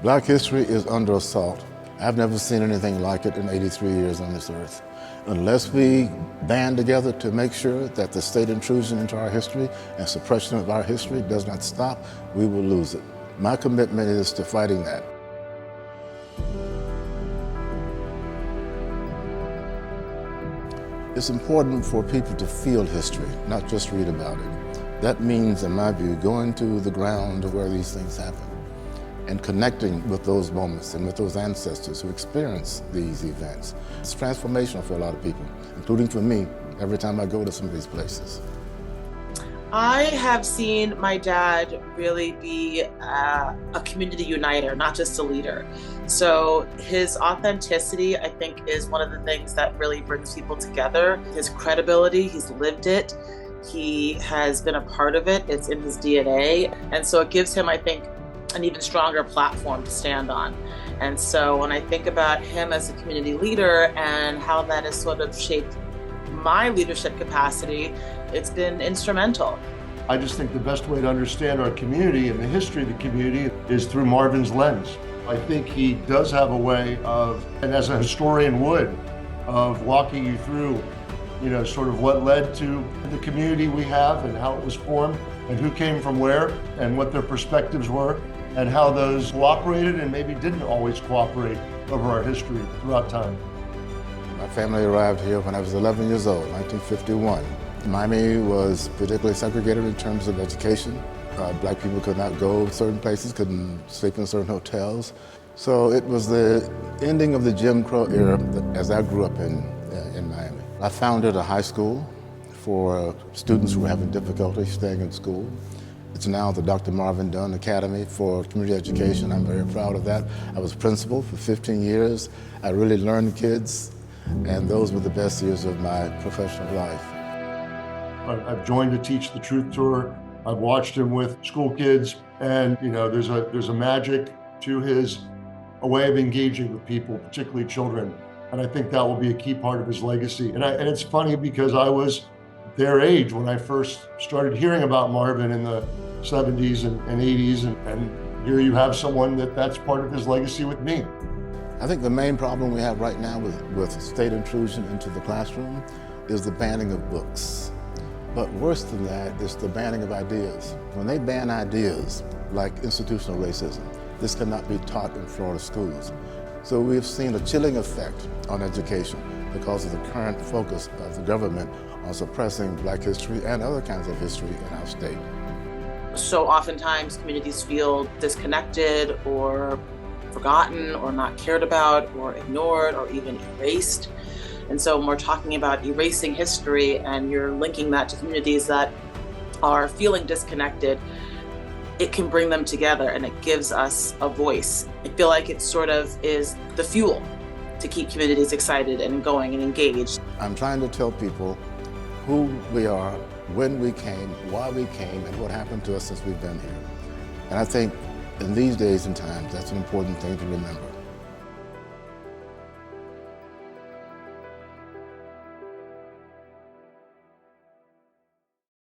Black history is under assault. I've never seen anything like it in 83 years on this earth. Unless we band together to make sure that the state intrusion into our history and suppression of our history does not stop, we will lose it. My commitment is to fighting that. It's important for people to feel history, not just read about it. That means, in my view, going to the ground where these things happen and connecting with those moments and with those ancestors who experienced these events. It's transformational for a lot of people, including for me, every time I go to some of these places. I have seen my dad really be a community uniter, not just a leader. So his authenticity, I think, is one of the things that really brings people together. His credibility, he's lived it. He has been a part of it. It's in his DNA. And so it gives him, I think, an even stronger platform to stand on. And so when I think about him as a community leader and how that has sort of shaped my leadership capacity, it's been instrumental. I just think the best way to understand our community and the history of the community is through Marvin's lens. I think he does have a way of, and as a historian would, of walking you through, sort of what led to the community we have and how it was formed and who came from where and what their perspectives were and how those cooperated and maybe didn't always cooperate over our history throughout time. My family arrived here when I was 11 years old, 1951. Miami was particularly segregated in terms of education. Black people could not go certain places, couldn't sleep in certain hotels. So it was the ending of the Jim Crow era as I grew up in Miami. I founded a high school for students who were having difficulty staying in school. It's now the Dr. Marvin Dunn Academy for Community Education. I'm very proud of that. I was principal for 15 years. I really learned kids, and those were the best years of my professional life. I've joined to teach the Truth Tour. I've watched him with school kids, and there's a magic to a way of engaging with people, particularly children. And I think that will be a key part of his legacy. And it's funny because I was their age when I first started hearing about Marvin in the 70s and 80s, and here you have someone that's part of his legacy with me. I think the main problem we have right now with state intrusion into the classroom is the banning of books. But worse than that is the banning of ideas. When they ban ideas like institutional racism, this cannot be taught in Florida schools. So we've seen a chilling effect on education because of the current focus of the government on suppressing Black history and other kinds of history in our state. So oftentimes communities feel disconnected or forgotten or not cared about or ignored or even erased. And so when we're talking about erasing history and you're linking that to communities that are feeling disconnected, it can bring them together and it gives us a voice. I feel like it sort of is the fuel to keep communities excited and going and engaged. I'm trying to tell people who we are, when we came, why we came, and what happened to us since we've been here. And I think in these days and times, that's an important thing to remember.